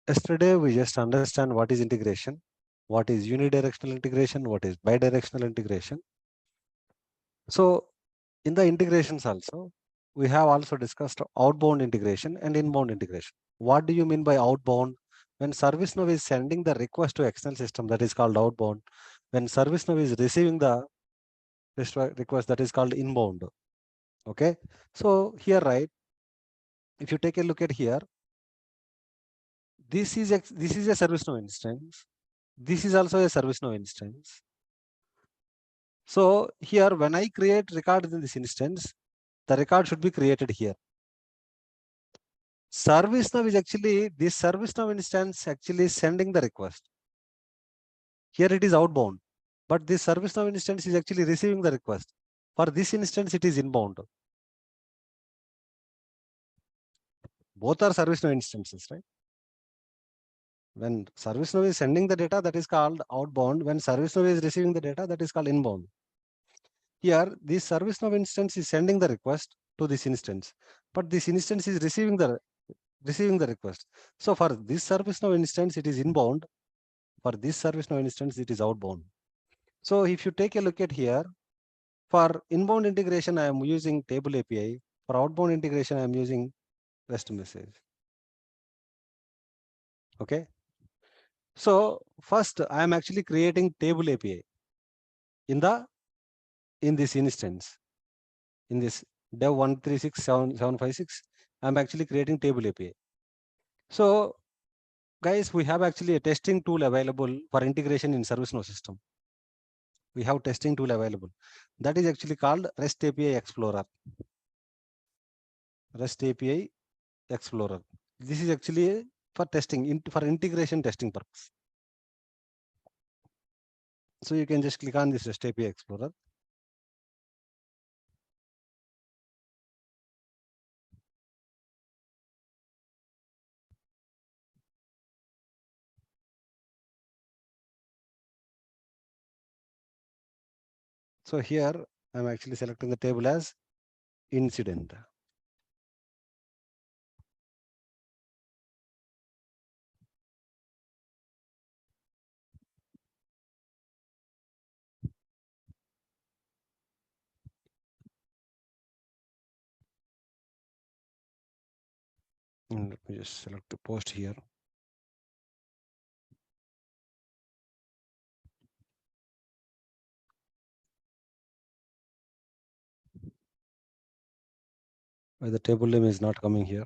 Yesterday, we just understand what is integration, what is unidirectional integration, what is bidirectional integration. So in the integrations also, we have also discussed outbound integration and inbound integration. What do you mean by outbound? When ServiceNow is sending the request to external system, that is called outbound. When ServiceNow is receiving the request, that is called inbound. Okay. So here, right, if you take a look at here, this is a ServiceNow instance. This is also a ServiceNow instance. So here, when I create record in this instance, the record should be created here. ServiceNow is actually, this ServiceNow instance actually sending the request. Here it is outbound, but this ServiceNow instance is actually receiving the request. For this instance, it is inbound. Both are ServiceNow instances, right? When ServiceNow is sending the data, that is called outbound. When ServiceNow is receiving the data, that is called inbound. Here, this ServiceNow instance is sending the request to this instance, but this instance is receiving the request. So for this ServiceNow instance, it is inbound. For this ServiceNow instance, it is outbound. So if you take a look at here, for inbound integration, I am using table API. For outbound integration, I am using REST message. Okay. So first, I am actually creating table API in this instance. In this dev 1367756, I'm actually creating table API. So guys, we have actually a testing tool available for integration in ServiceNow system. We have testing tool available. That is actually called REST API Explorer. REST API Explorer. This is actually for testing, for integration testing purpose. So you can just click on this REST API Explorer. So here I'm actually selecting the table as incident. And let me just select the post here. Why the table name is not coming here?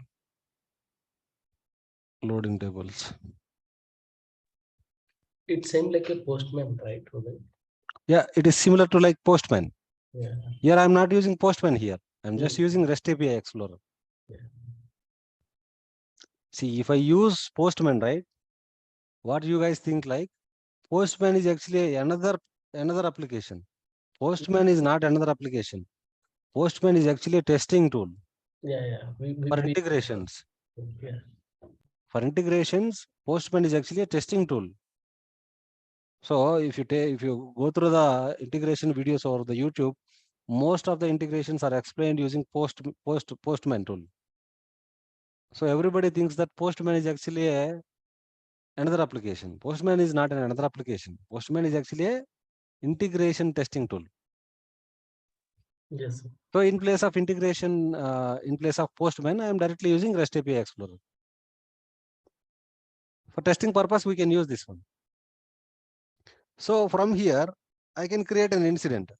Loading tables. It seemed like a postman, right, Uday? Yeah, it is similar to like Postman. Yeah. Here I'm not using Postman here. I'm just using REST API Explorer. Yeah. See, if I use Postman, right? What do you guys think? Like Postman is actually another application. Postman is not another application. Postman is actually a testing tool. Yeah. For integrations. Yeah. For integrations, Postman is actually a testing tool. So if you go through the integration videos or the YouTube, most of the integrations are explained using Postman tool. So everybody thinks that Postman is actually another application. Postman is not another application. Postman is actually a integration testing tool. Yes. So in place of integration, in place of Postman, I am directly using REST API Explorer. For testing purpose, we can use this one. So from here, I can create an incident.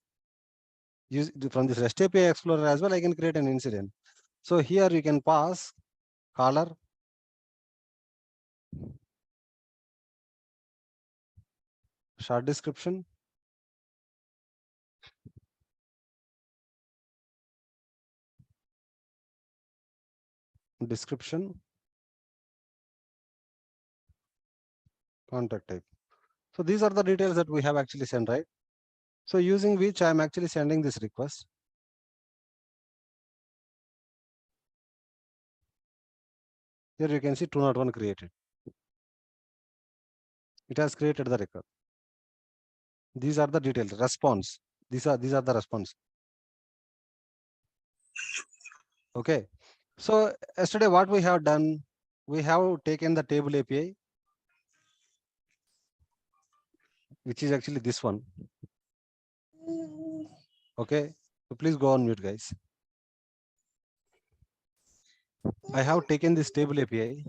From this REST API Explorer as well, I can create an incident. So here you can pass caller, short description, contact type. So these are the details that we have actually sent, right? So using which I am actually sending this request. Here you can see 201 created. It has created the record. These are the details, response. These are the response. Okay. So yesterday what we have done, we have taken the table API, which is actually this one. Okay, so please go on mute, guys. I have taken this table API.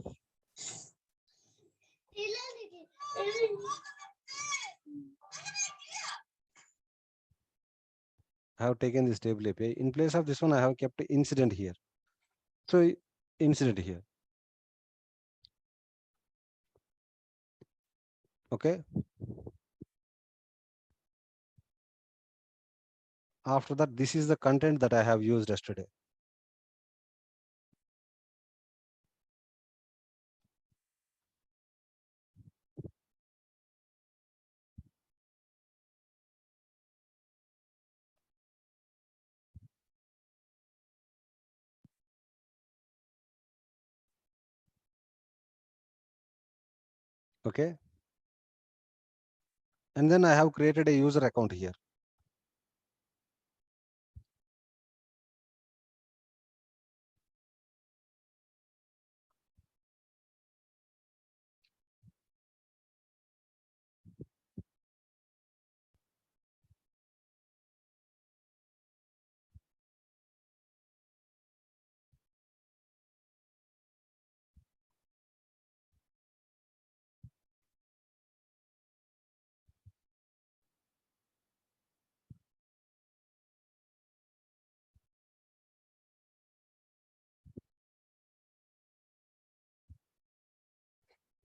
I have taken this table API. In place of this one, I have kept incident here. So incident here. Okay. After that, this is the content that I have used yesterday. Okay. And then I have created a user account here.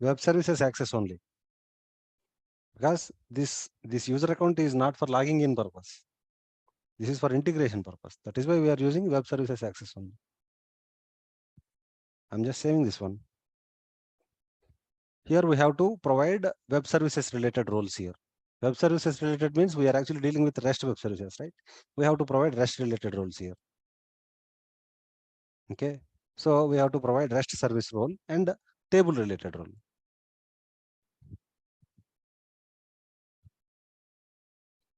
Web services access only. Because this user account is not for logging in purpose. This is for integration purpose. That is why we are using web services access only. I'm just saving this one. Here we have to provide web services related roles here. Web services related means we are actually dealing with REST web services, right? We have to provide REST related roles here. Okay. So we have to provide REST service role and table related role.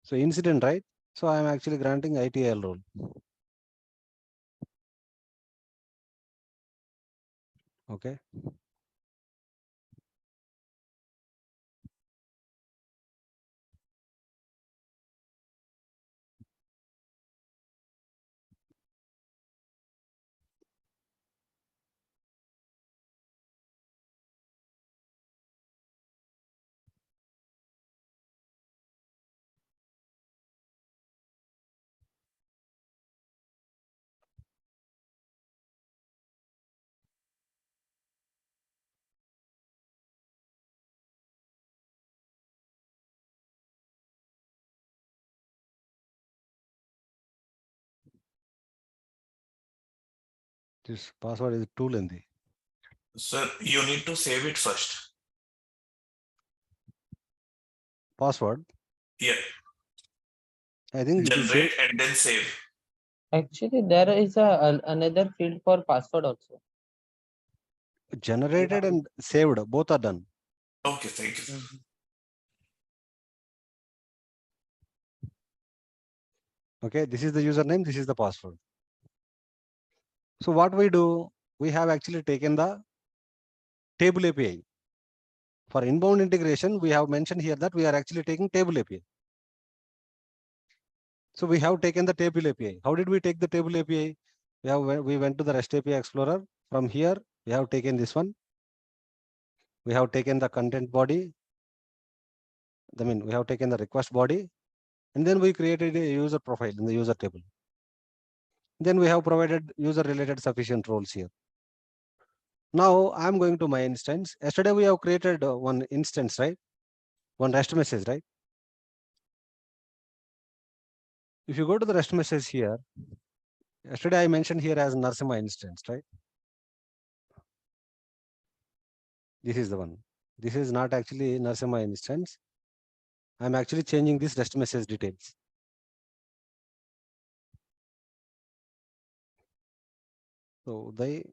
So incident, right? So I'm actually granting ITIL role. Okay. This password is too lengthy. Sir, you need to save it first. Password. Yeah. I think it is Generate and then save. Actually, there is another field for password also. generated and saved. Both are done. Okay, thank you. Mhm. Okay. This is the username. This is the password. So what we do, we have actually taken the table API. For inbound integration, we have mentioned here that we are actually taking table API. So we have taken the table API. How did we take the table API? We went to the REST API Explorer. From here, we have taken this one. We have taken the content body. I mean, we have taken the request body, and then we created a user profile in the user table. Then we have provided user related sufficient roles here. Now I'm going to my instance. Yesterday we have created one instance, right? One REST message, right? If you go to the REST message here, yesterday I mentioned here as Narasimha instance, right? This is the one. This is not actually Narasimha instance. I'm actually changing this REST message details. So they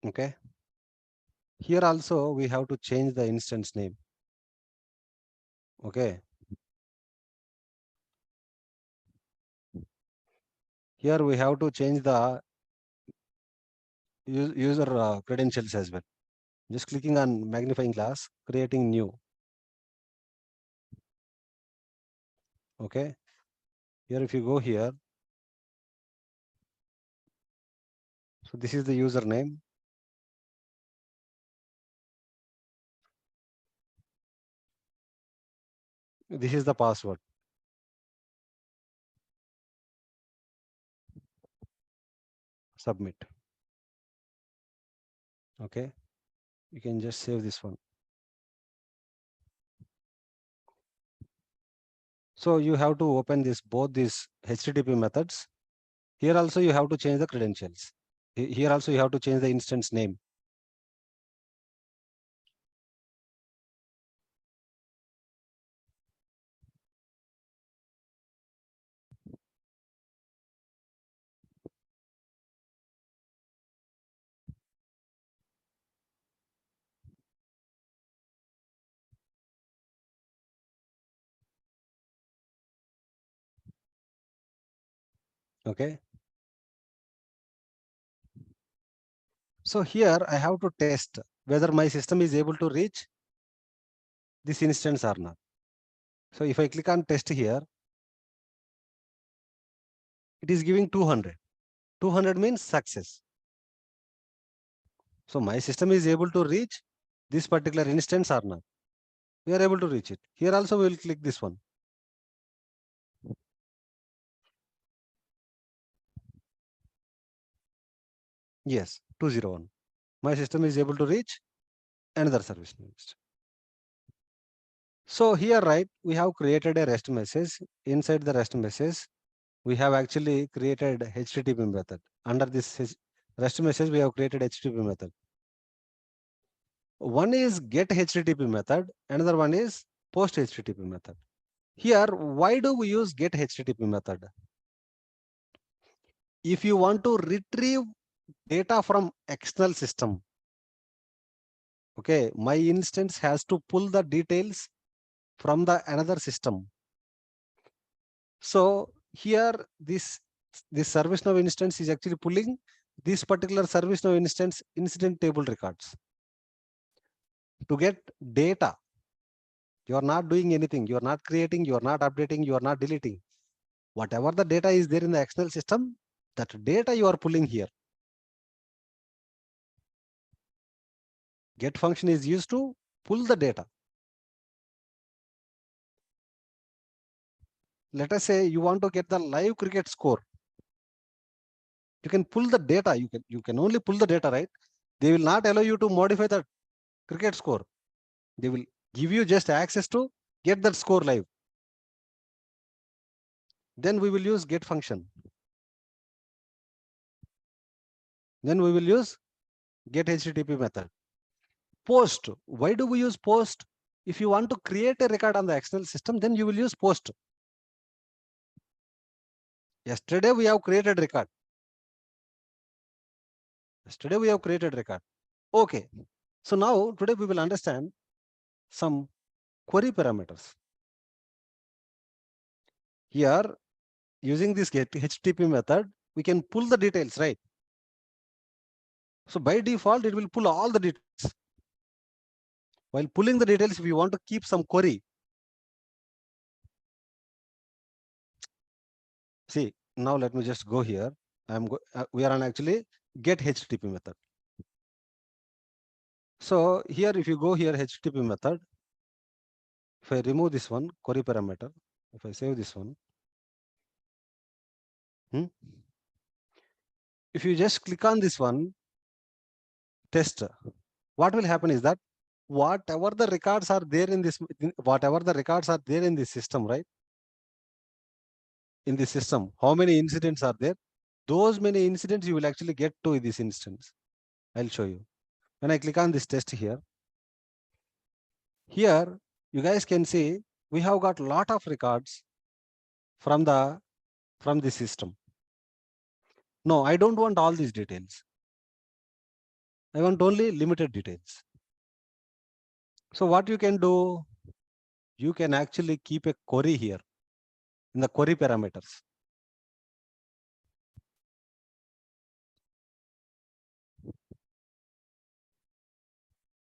okay. Here also we have to change the instance name. Okay. Here we have to change the user credentials as well. Just clicking on magnifying glass, creating new. Okay. Here, if you go here, so this is the username. This is the password. Submit. Okay. You can just save this one. So you have to open both these HTTP methods. Here also you have to change the credentials. Here also you have to change the instance name. Okay. So here I have to test whether my system is able to reach this instance or not. So if I click on test here, it is giving 200. 200 means success. So my system is able to reach this particular instance or not. We are able to reach it. Here also we will click this one. Yes, 201. My system is able to reach another service next. So here, right, we have created a REST message. Inside the REST message, we have actually created HTTP method. Under this REST message, we have created HTTP method. One is get HTTP method, another one is post HTTP method. Here, why do we use get HTTP method? If you want to retrieve data from external system, okay, my instance has to pull the details from the another system. So here this ServiceNow instance is actually pulling this particular ServiceNow instance incident table records to get data. You are not doing anything. You are not creating. You are not updating. You are not deleting. Whatever the data is there in the external system, that data you are pulling here. Get function is used to pull the data. Let us say you want to get the live cricket score. You can pull the data. You can only pull the data, right? They will not allow you to modify the cricket score. They will give you just access to get that score live. Then we will use get function. Then we will use get HTTP method. Post. Why do we use post? If you want to create a record on the external system, then you will use post. Yesterday we have created record. Yesterday we have created record. Okay. So now today we will understand some query parameters. Here, using this get HTTP method, we can pull the details, right? So by default, it will pull all the details. While pulling the details, if you want to keep some query, see, now let me just go here. We are on actually get HTTP method. So here, if you go here, HTTP method, if I remove this one, query parameter, if I save this one, if you just click on this one, test, what will happen is that whatever the records are there in this, whatever the records are there in this system, right? In this system, how many incidents are there? Those many incidents you will actually get to this instance. I'll show you. When I click on this test here, you guys can see we have got a lot of records from this system. No, I don't want all these details. I want only limited details. So what you can do, you can actually keep a query here in the query parameters.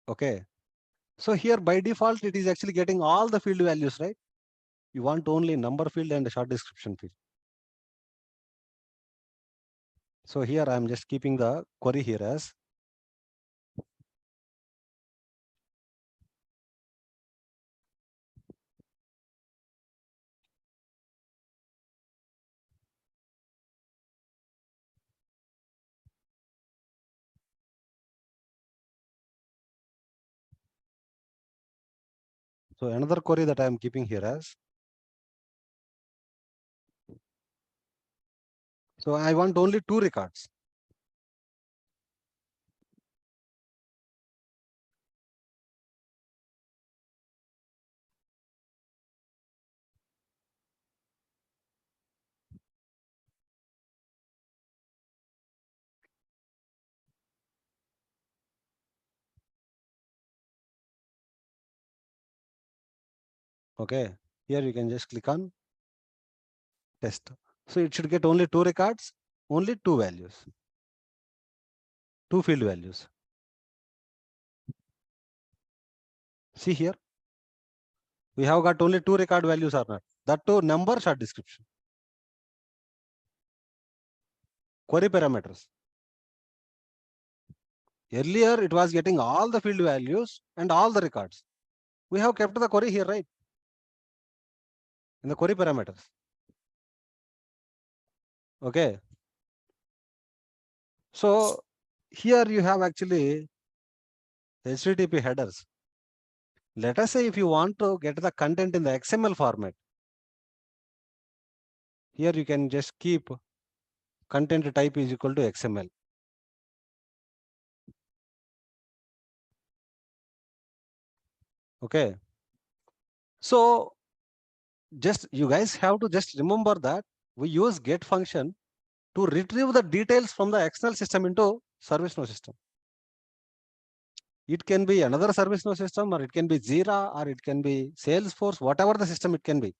Okay. So here by default, it is actually getting all the field values, right? You want only number field and a short description field. So here I'm just keeping the query here as so another query that I'm keeping here as. So I want only 2 records. Okay. Here you can just click on test. So it should get only 2 records, only 2 values, 2 field values. See here, we have got only 2 record values or not. That too number short description. Query parameters. Earlier it was getting all the field values and all the records. We have kept the query here, right? In the query parameters. Okay. So here you have actually HTTP headers. Let us say if you want to get the content in the XML format, here you can just keep content type is equal to XML. Okay. So just you guys have to just remember that we use get function to retrieve the details from the external system into ServiceNow system. It can be another ServiceNow system, or it can be Jira, or it can be Salesforce, whatever the system it can be.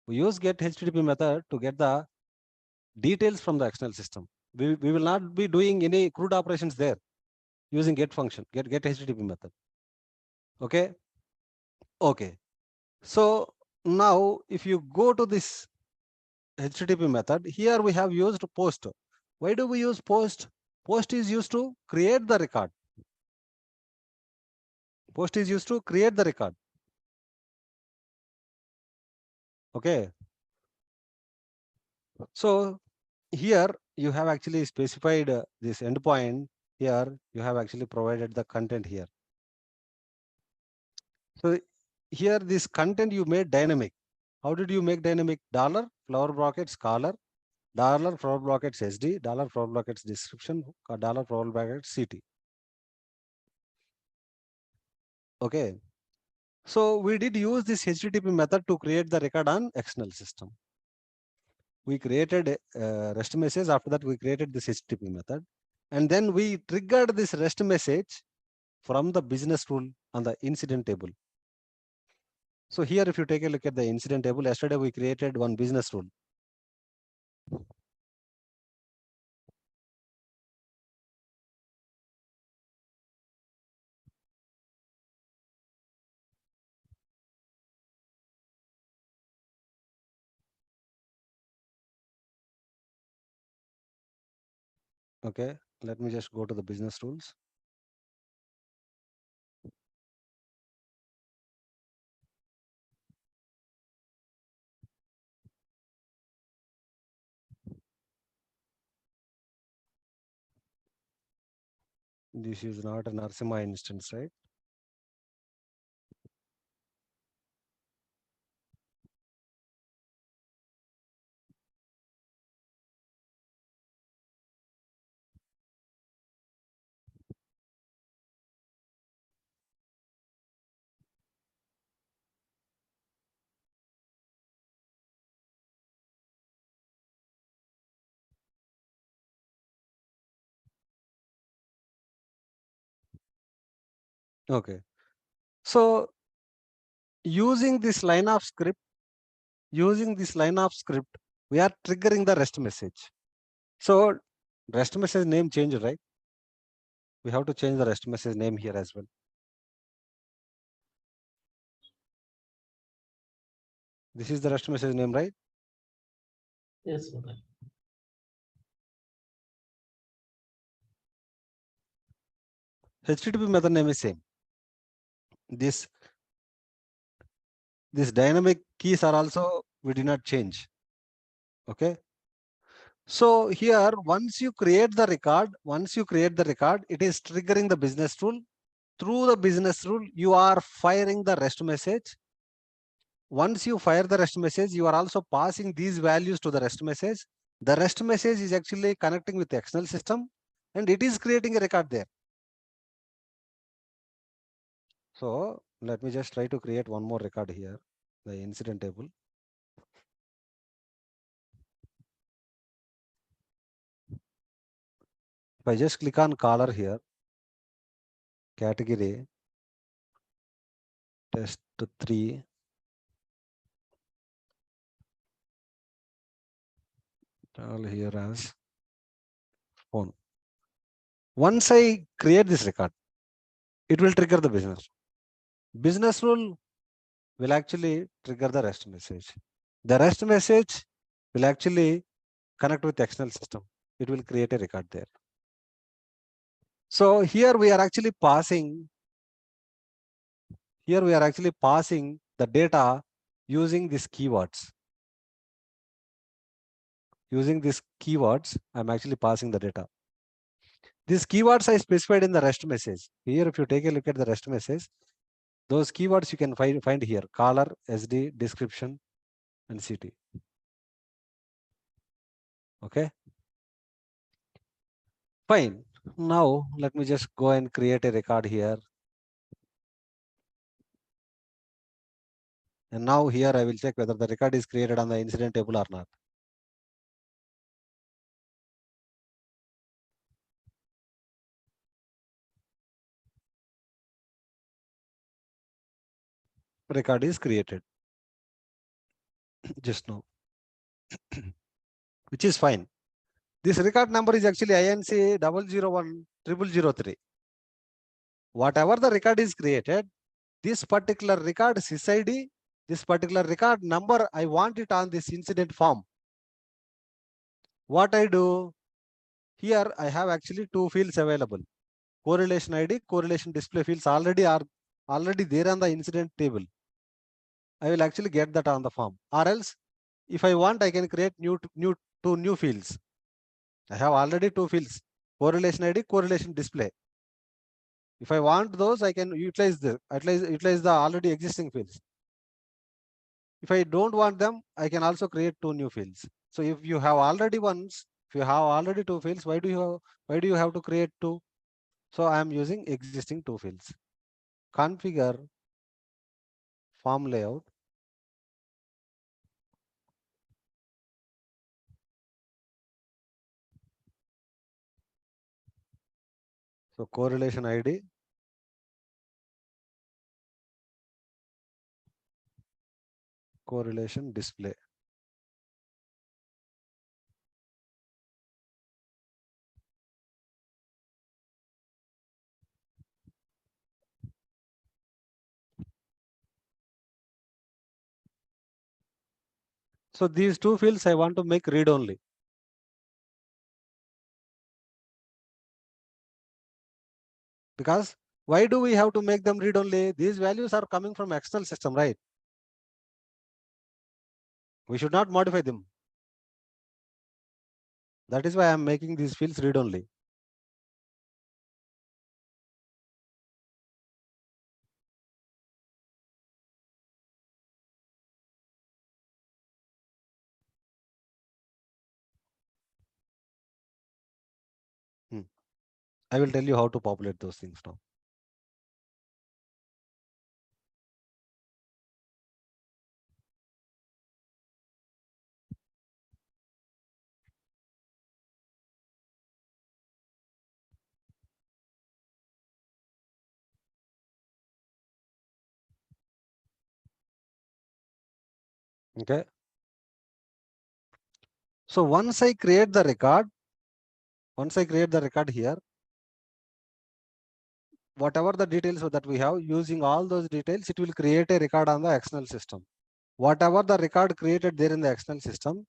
We use get HTTP method to get the details from the external system. We will not be doing any CRUD operations there using get function, get HTTP method. Okay. Okay. So now if you go to this HTTP method, here we have used post. Why do we use post? Post is used to create the record. Post is used to create the record. Okay. So here you have actually specified this endpoint. Here you have actually provided the content here. So here this content you made dynamic. How did you make dynamic? Dollar flower brackets color, dollar flower brackets SD, dollar flower brackets description, dollar flower brackets CT. Okay. So we did use this HTTP method to create the record on external system. We created a REST message. After that, we created this HTTP method. And then we triggered this REST message from the business rule on the incident table. So here, if you take a look at the incident table, yesterday we created one business rule. Okay, let me just go to the business rules. This is not a Narasimha instance, right? Okay. So using this line of script, we are triggering the REST message. So REST message name changed, right? We have to change the REST message name here as well. This is the REST message name, right? Yes, Uday. HTTP method name is same. This dynamic keys are also, we did not change. Okay. So here, once you create the record, it is triggering the business rule. Through the business rule, you are firing the REST message. Once you fire the REST message, you are also passing these values to the REST message. The REST message is actually connecting with the external system and it is creating a record there. So let me just try to create one more record here, the incident table. If I just click on caller here, category, test 3, all here as phone. Once I create this record, it will trigger the business. Business rule will actually trigger the REST message. The REST message will actually connect with the external system. It will create a record there. So here we are actually passing the data using these keywords. Using these keywords, I'm actually passing the data. These keywords I specified in the REST message. Here, if you take a look at the REST message, those keywords you can find here: caller, SD, description, and CT. Okay. Fine. Now let me just go and create a record here. And now here I will check whether the record is created on the incident table or not. Record is created just now, which is fine. This record number is actually INC 0010003. Whatever the record is created, this particular record SysID, this particular record number, I want it on this incident form. What I do here, I have actually two fields available: correlation ID, correlation display fields already there on the incident table. I will actually get that on the form, or else if I want, I can create two new fields. I have already two fields: correlation ID, correlation display. If I want those, I can utilize the already existing fields. If I don't want them, I can also create two new fields. So if you have already two fields, why do you have to create two? So I am using existing two fields. Configure form layout. So correlation ID, correlation display. So these two fields I want to make read only. Because why do we have to make them read only? These values are coming from external system, right? We should not modify them. That is why I am making these fields read only. I will tell you how to populate those things now. Okay. So once I create the record here, whatever the details that we have, using all those details, it will create a record on the external system. Whatever the record created there in the external system,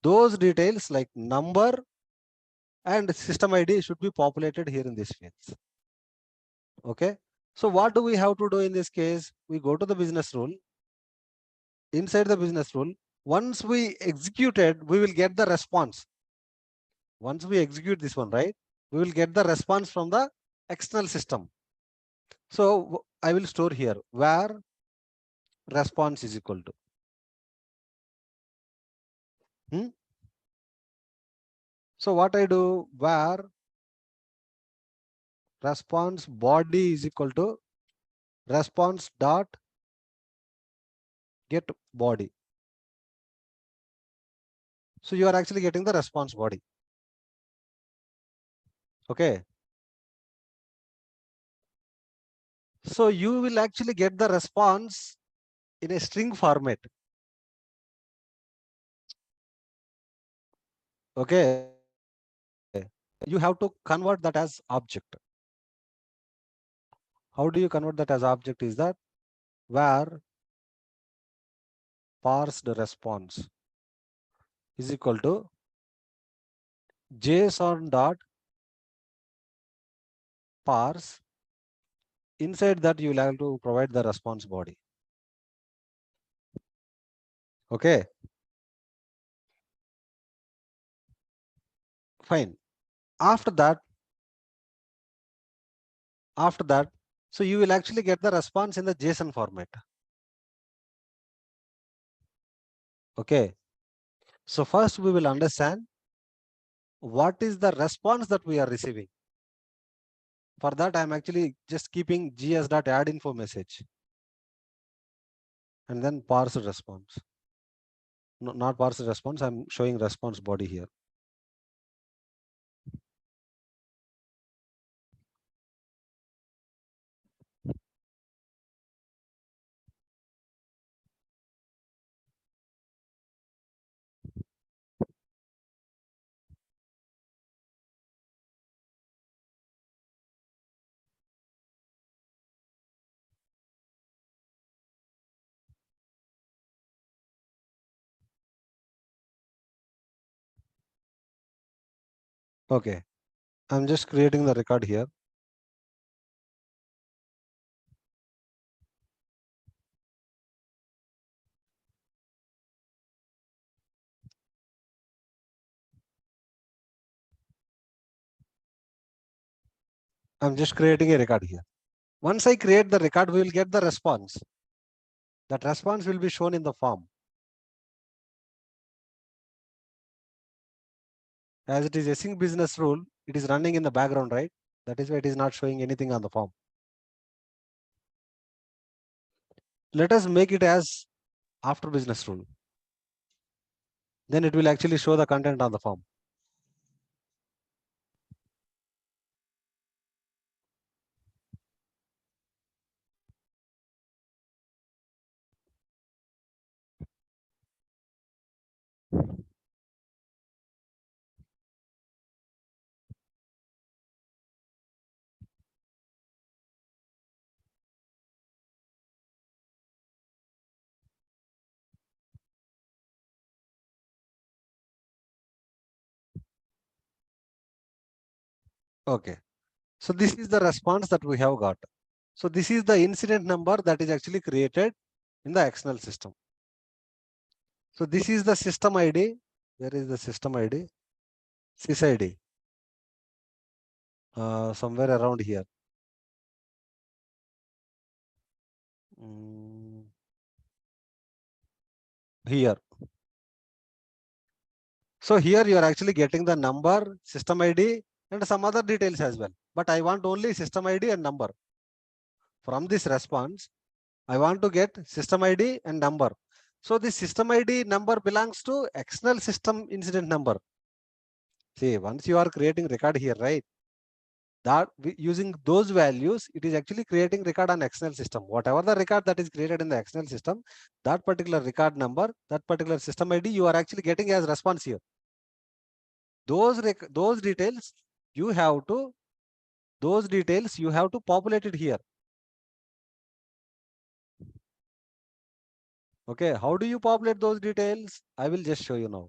those details like number and system ID should be populated here in these fields. Okay. So what do we have to do in this case? We go to the business rule. Inside the business rule, once we executed, we will get the response. Once we execute this one, right, we will get the response from the external system. So I will store here where response is equal to. So what I do, where response body is equal to response dot get body. So you are actually getting the response body. Okay. So you will actually get the response in a string format. Okay. You have to convert that as object. How do you convert that as object is that where parsed response is equal to JSON dot parse. Inside that you will have to provide the response body. Okay. Fine. After that, so you will actually get the response in the JSON format. Okay. So first we will understand what is the response that we are receiving. For that, I'm actually just keeping gs.addInfo message and then parse response. No, not parse response. I'm showing response body here. Okay. I'm just creating the record here. I'm just creating a record here. Once I create the record, we will get the response. That response will be shown in the form. As it is async business rule, it is running in the background, right? That is why it is not showing anything on the form. Let us make it as after business rule. Then it will actually show the content on the form. Okay. So this is the response that we have got. So this is the incident number that is actually created in the external system. So this is the system ID. Where is the system ID? SysID. Somewhere around here. Here. So here you are actually getting the number, system ID, and some other details as well. But I want only system ID and number. From this response, I want to get system ID and number. So the system ID number belongs to external system incident number. See, once you are creating record here, right? that using those values, it is actually creating record on external system. Whatever the record that is created in the external system, that particular record number, that particular system ID, you are actually getting as response here. Those details you have to populate it here. Okay, how do you populate those details? I will just show you now.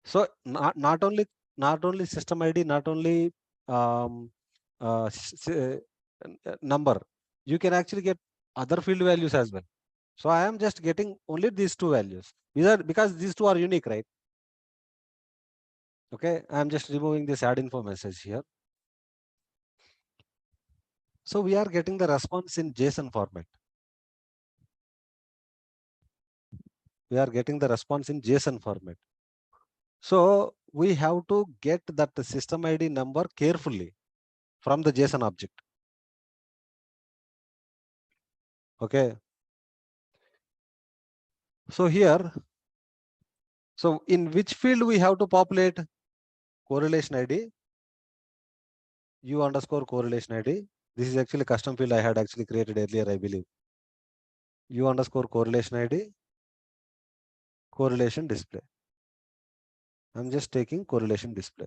So not only system ID, not only um, number, you can actually get other field values as well. So I am just getting only these two values. These are because these two are unique, right? Okay, I am just removing this add info message here. So we are getting the response in JSON format. We are getting the response in JSON format. So we have to get that system ID number carefully from the JSON object. Okay. So here, so in which field we have to populate correlation ID, U underscore correlation ID. This is actually custom field I had actually created earlier, I believe. U underscore correlation ID, correlation display. I'm just taking correlation display.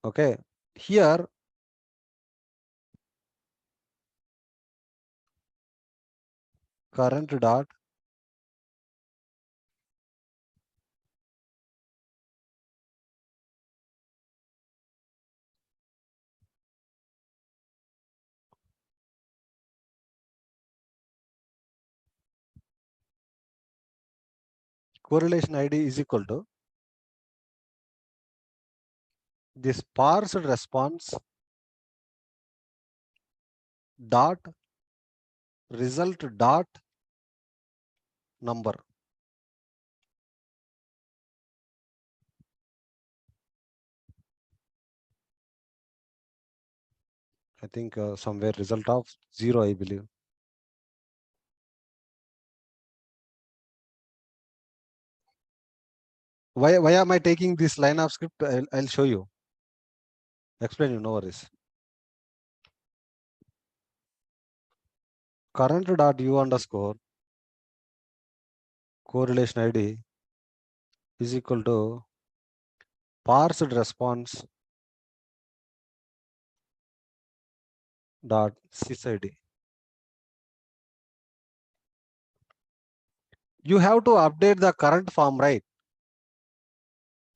Okay. Here, current dot correlation ID is equal to this parsed response dot result dot number. I think somewhere result of 0, I believe. Why am I taking this line of script? I'll show you. Explain you, no worries. Current dot U underscore correlation ID is equal to parsed response dot sysID. You have to update the current form, right?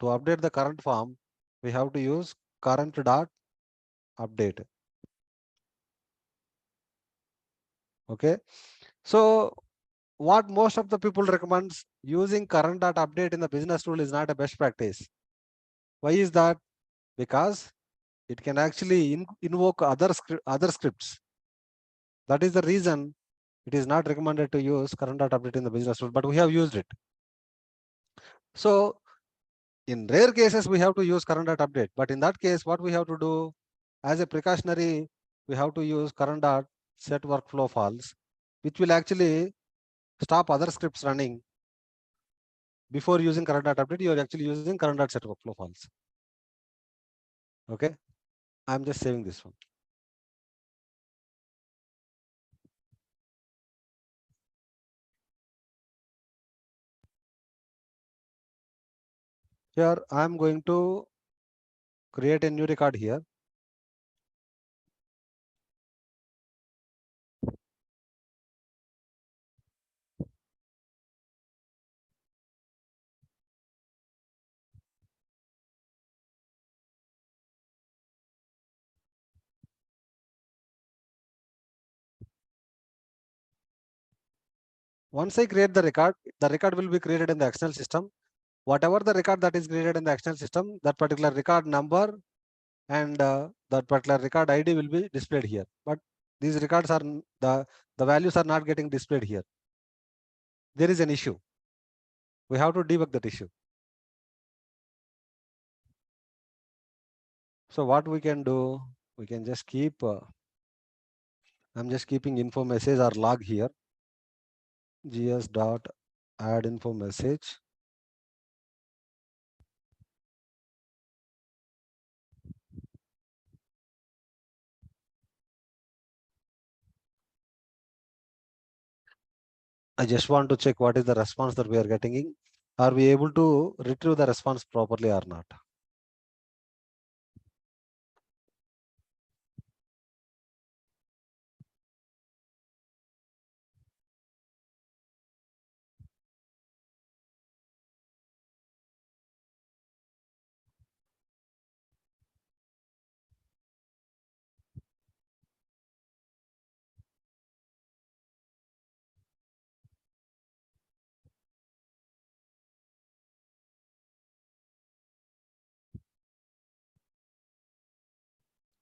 To update the current form, we have to use current dot update. Okay. So what most of the people recommends, using current dot update in the business rule is not a best practice. Why is that? Because it can actually invoke other scripts. That is the reason it is not recommended to use current dot update in the business rule, but we have used it. So in rare cases, we have to use current dot update, but in that case, what we have to do as a precautionary, we have to use current dot set workflow false, which will actually stop other scripts running. Before using current dot update, you are actually using current dot set workflow false. Okay, I'm just saving this one. Here I'm going to create a new record here. Once I create the record will be created in the external system. Whatever the record that is created in the external system, that particular record number and that particular record ID will be displayed here. But these records are the values are not getting displayed here. There is an issue. We have to debug that issue. So what we can do, we can just keep, I'm just keeping info message or log here. gs dot add info message. I just want to check what is the response that we are getting. Are we able to retrieve the response properly or not?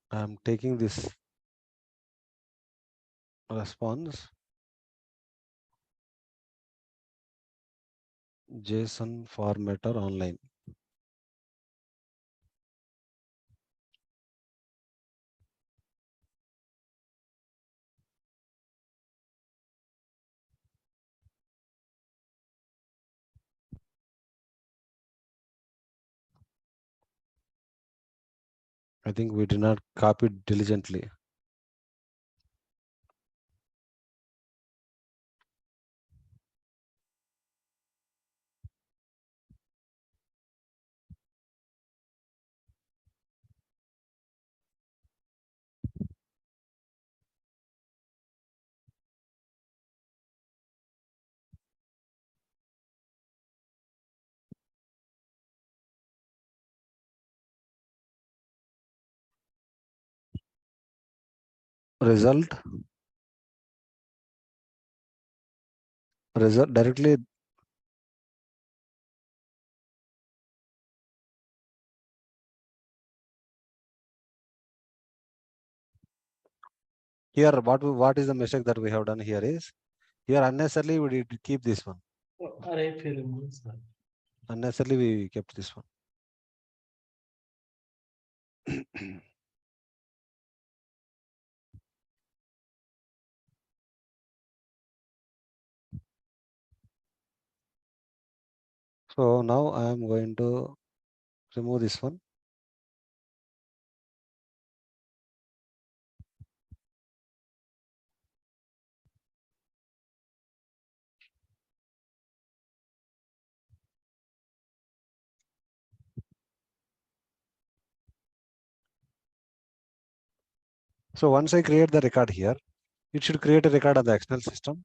I am taking this response JSON formatter online. I think we did not copy it diligently. Result directly. Here, what is the mistake that we have done here is, here unnecessarily we did keep this one. Array field, sir. Unnecessarily we kept this one. So now I am going to remove this one. So once I create the record here, it should create a record on the external system.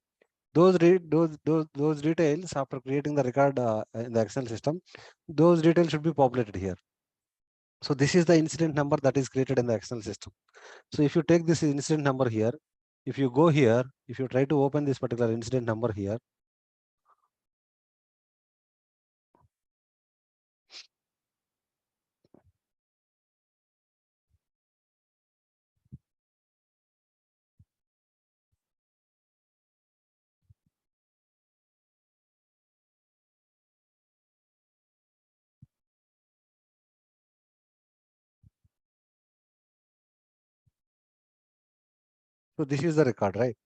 Those details after creating the record in the external system, those details should be populated here. So this is the incident number that is created in the external system. So if you take this incident number here, if you go here, if you try to open this particular incident number here, so this is the record, right?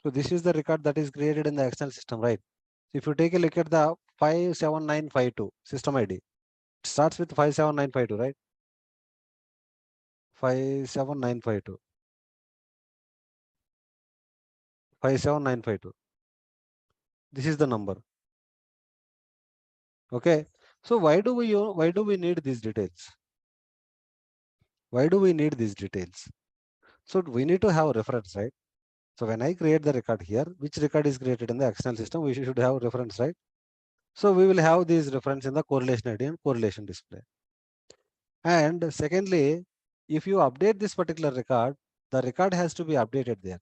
So this is the record that is created in the external system, right? So if you take a look at the 57952 system ID, it starts with 57952, right? 57952. 57952. This is the number. Okay. So why do we need these details? Why do we need these details? So we need to have a reference, right? So when I create the record here, which record is created in the external system, we should have reference, right? So we will have these reference in the correlation ID and correlation display. And secondly, if you update this particular record, the record has to be updated there.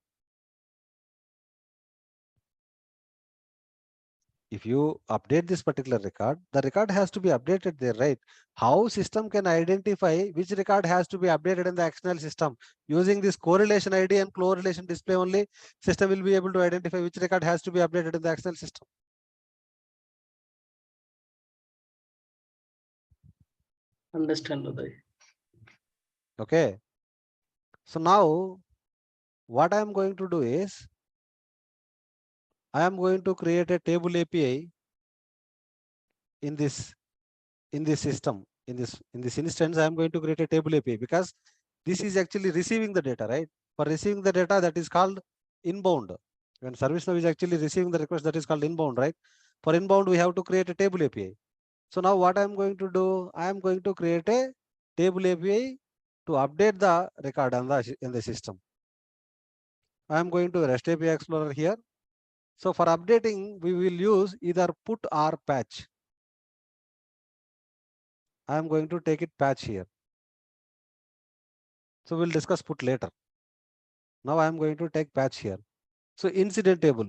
If you update this particular record, the record has to be updated there, right? How system can identify which record has to be updated in the external system? Using this correlation ID and correlation display only, system will be able to identify which record has to be updated in the external system. Understand, Uday. Okay. So now what I am going to do is I am going to create a table API in this system. In this instance, I am going to create a table API because this is actually receiving the data, right? For receiving the data, that is called inbound. When ServiceNow is actually receiving the request, that is called inbound, right? For inbound, we have to create a table API. So now what I am going to do, I am going to create a table API to update the record in the system. I am going to REST API Explorer here. So for updating, we will use either put or patch. I am going to take it patch here. So we'll discuss put later. Now I am going to take patch here. So incident table.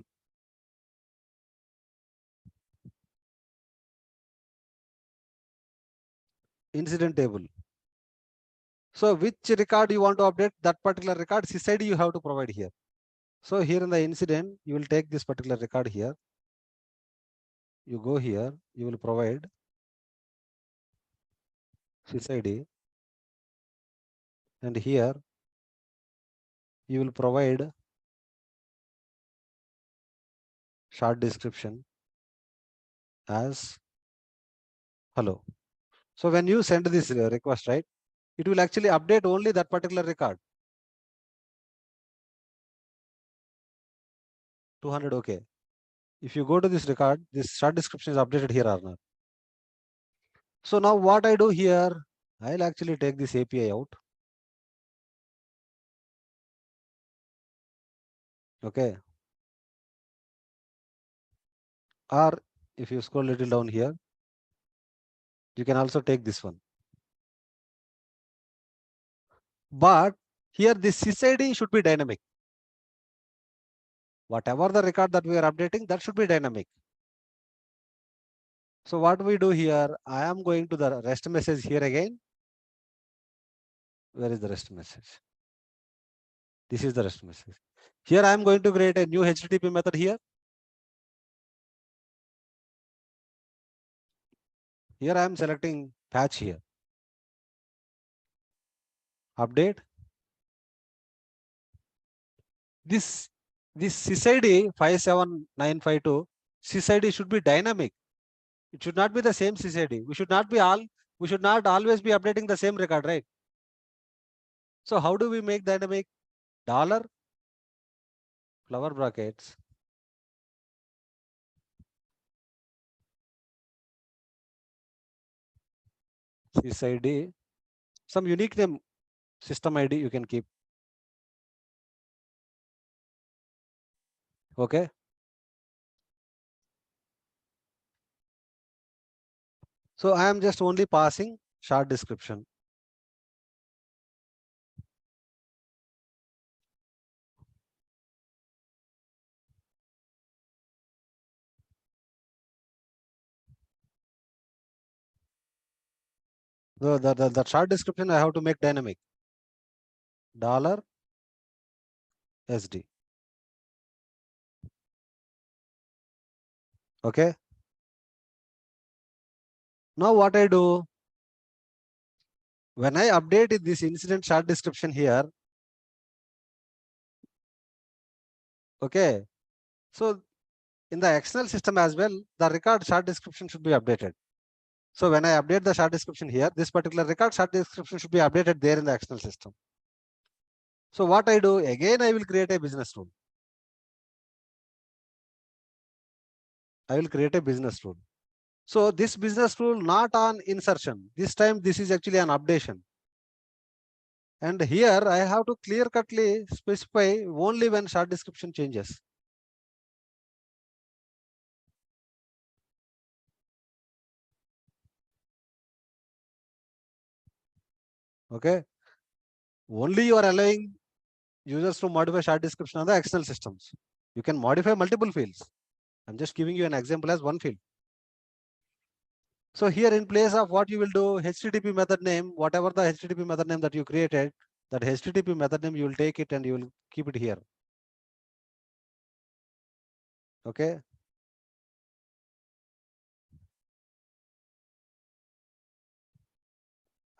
Incident table. So which record you want to update, that particular record SysID you have to provide here. So here in the incident, you will take this particular record here. You go here, you will provide SysID. And here you will provide short description as hello. So when you send this request, right, it will actually update only that particular record. 200, okay. If you go to this record, this short description is updated here or not. So now what I do here, I'll actually take this API out. Okay. Or if you scroll a little down here, you can also take this one. But here this SysID should be dynamic. Whatever the record that we are updating, that should be dynamic. So what we do here, I am going to the REST message here again. Where is the REST message? This is the REST message. Here I am going to create a new HTTP method here. Here I am selecting patch here. Update. This SysID 57952 SysID should be dynamic. It should not be the same SysID. We should not always be updating the same record, right? So how do we make dynamic? Dollar flower brackets SysID, some unique name, system ID you can keep. Okay. So I am just only passing short description. The short description I have to make dynamic. Dollar SD. Okay. Now what I do, when I update this incident short description here, okay. So in the external system as well, the record short description should be updated. So when I update the short description here, this particular record short description should be updated there in the external system. So what I do, again, I will create a business rule. I will create a business rule. So this business rule not on insertion. This time this is actually an updation. And here I have to clear cutly specify only when short description changes. Okay. Only you are allowing users to modify short description on the external systems. You can modify multiple fields. I'm just giving you an example as one field. So here in place of what you will do, HTTP method name, whatever the HTTP method name that you created, that HTTP method name, you will take it and you will keep it here. Okay.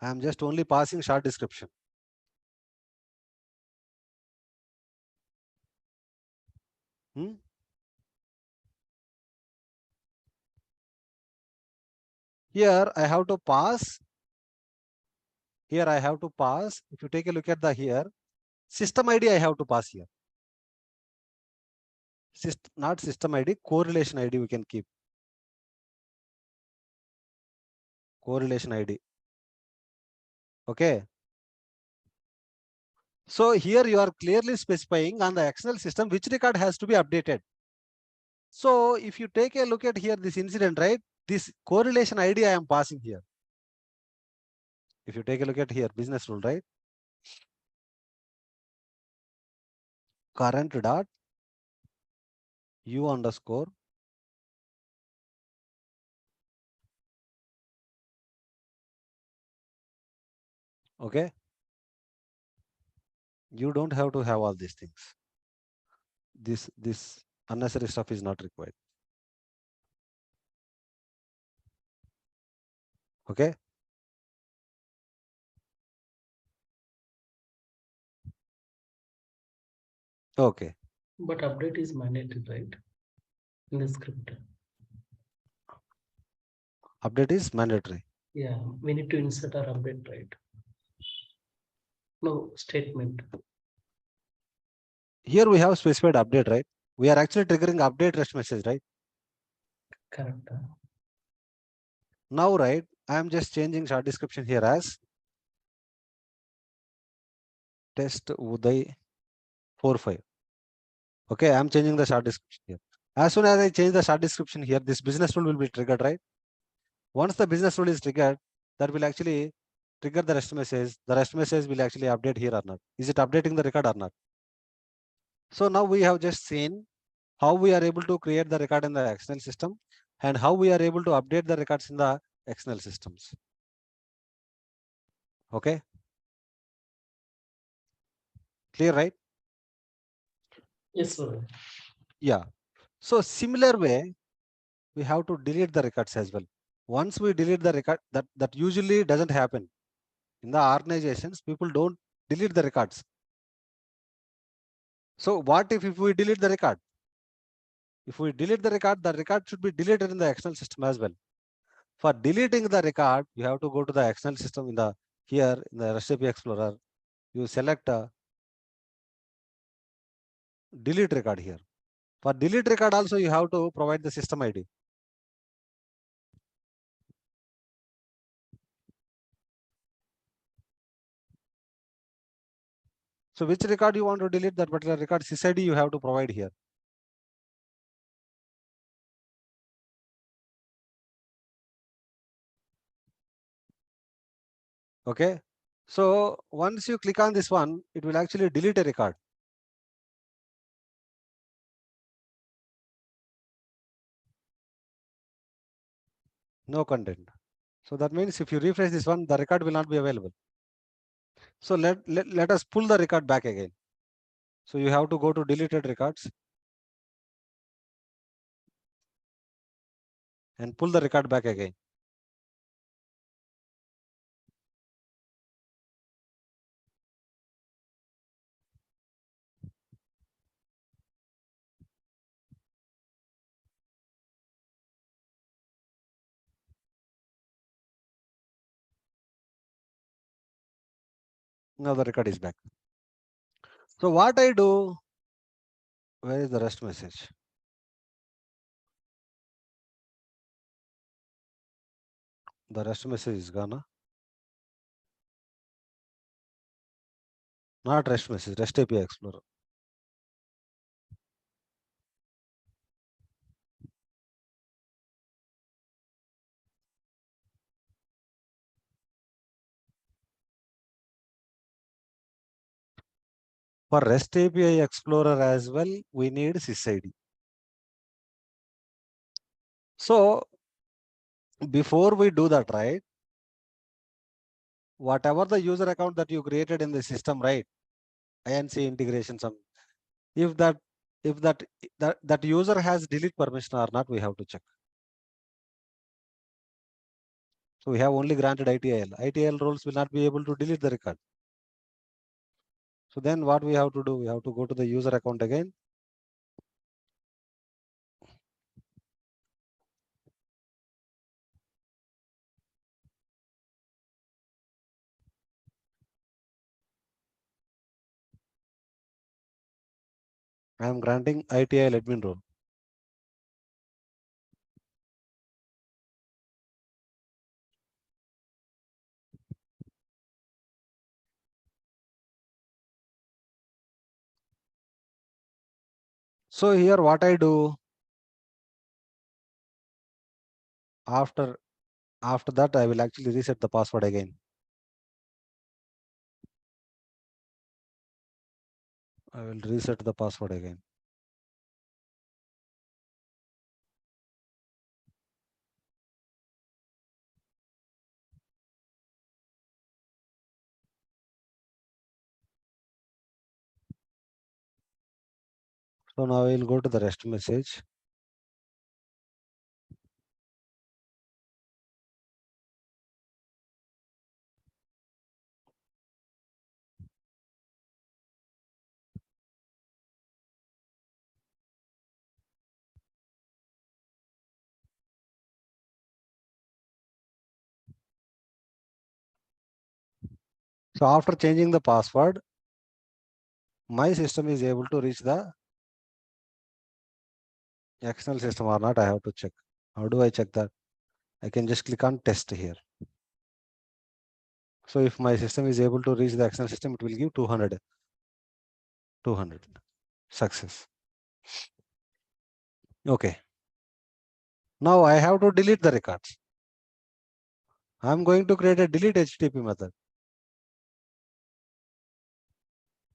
I am just only passing short description. Hmm? Here I have to pass. Here I have to pass. If you take a look at the here, system ID I have to pass here. Not system ID, correlation ID we can keep. Correlation ID. Okay. So here you are clearly specifying on the external system which record has to be updated. So if you take a look at here this incident, right? This correlation ID I am passing here. If you take a look at here, business rule, right? Current dot u underscore okay. You don't have to have all these things. This unnecessary stuff is not required. Okay. Okay. But update is mandatory, right? In the script. Update is mandatory. Yeah, we need to insert our update, right? No statement. Here we have specified update, right? We are actually triggering update REST message, right? Correct. Now, right, I am just changing short description here as test Uday 45. Okay, I am changing the short description here. As soon as I change the short description here, this business rule will be triggered, right? Once the business rule is triggered, that will actually trigger the REST message. The REST message will actually update here or not. Is it updating the record or not? So now we have just seen how we are able to create the record in the external system and how we are able to update the records in the external systems. Okay. Clear, right? Yes, sir. Yeah. So similar way, we have to delete the records as well. Once we delete the record, that usually doesn't happen. In the organizations, people don't delete the records. So what if we delete the record? If we delete the record should be deleted in the external system as well. For deleting the record, you have to go to the external system in the here in the REST API Explorer. You select delete record here. For delete record also, you have to provide the system ID. So which record you want to delete, that particular record sysID you have to provide here. Okay. So once you click on this one, it will actually delete a record. No content. So that means if you refresh this one, the record will not be available. So let us pull the record back again. So you have to go to deleted records and pull the record back again. Now the record is back. So what I do, where is the REST message? The REST message is gone. Huh? Not REST message, REST API Explorer. For REST API Explorer as well, we need sysID. So before we do that, right? Whatever the user account that you created in the system, right? INC integration, some if that user has delete permission or not, we have to check. So we have only granted ITIL. ITIL roles will not be able to delete the record. So then what we have to do, we have to go to the user account again. I am granting ITIL admin role. So here what I do after that, I will actually reset the password again. I will reset the password again. So now I will go to the rest message. So after changing the password, my system is able to reach the external system or not. I have to check. How do I check that? I can just click on test here. So if my system is able to reach the external system, it will give 200. Success. Okay. Now I have to delete the records. I'm going to create a delete HTTP method.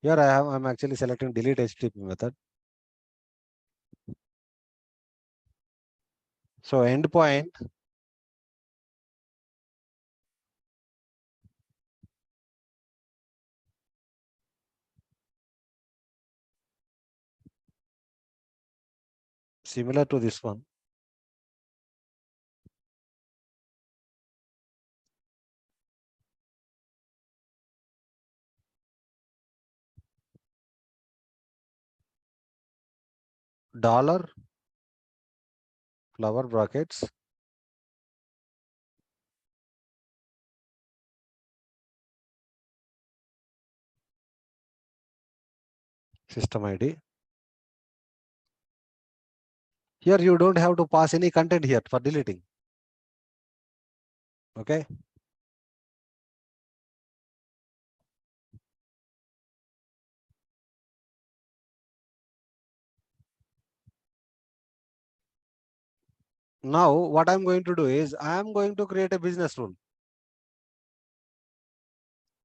Here I'm actually selecting delete HTTP method. So endpoint similar to this one. Dollar flower brackets system ID. Here you don't have to pass any content here for deleting. Okay. Now what I'm going to do is I'm going to create a business rule.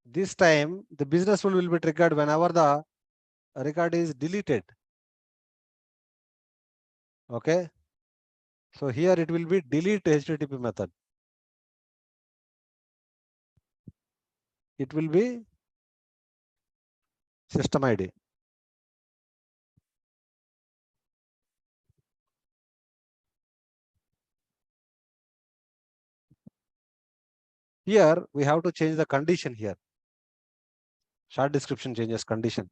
This time the business rule will be triggered whenever the record is deleted. Okay. So here it will be delete HTTP method. It will be system ID. Here we have to change the condition here. Short description changes condition.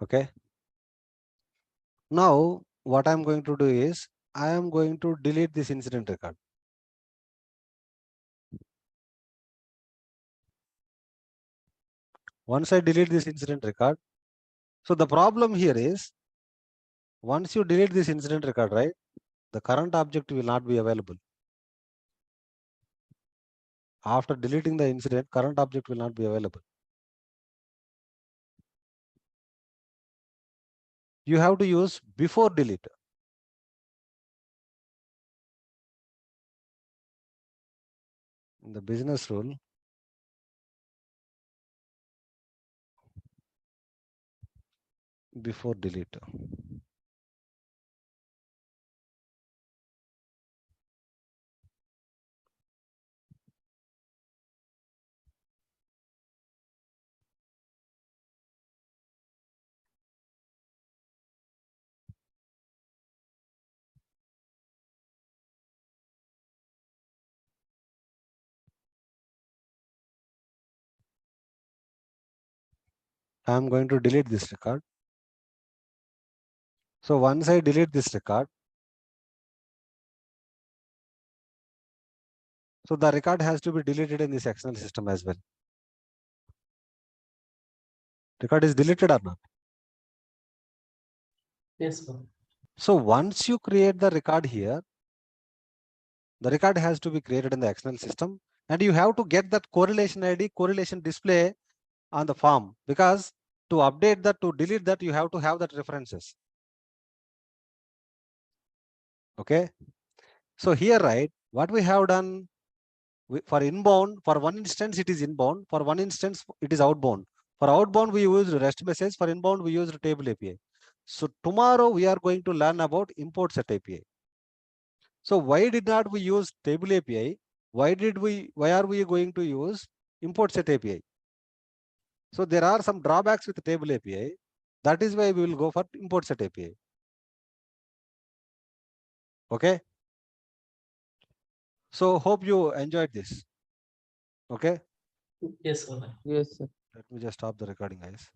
Okay. Now what I'm going to do is I am going to delete this incident record. Once I delete this incident record, so the problem here is once you delete this incident record, right, the current object will not be available. After deleting the incident, current object will not be available. You have to use before delete. In the business rule, before delete. I am going to delete this record. So once I delete this record, so the record has to be deleted in this external system as well. Record is deleted or not? Yes, sir. So once you create the record here, the record has to be created in the external system, and you have to get that correlation ID, correlation display on the form, because to update that, to delete that, you have to have that references. Okay. So here, right, what we have done for inbound, for one instance, it is inbound. For one instance, it is outbound. For outbound, we use REST message. For inbound, we use table API. So tomorrow we are going to learn about import set API. So why did not we use table API? Why are we going to use import set API? So there are some drawbacks with table API. That is why we will go for import set API. Okay. So hope you enjoyed this. Okay. Yes, sir. Yes, sir. Let me just stop the recording, guys.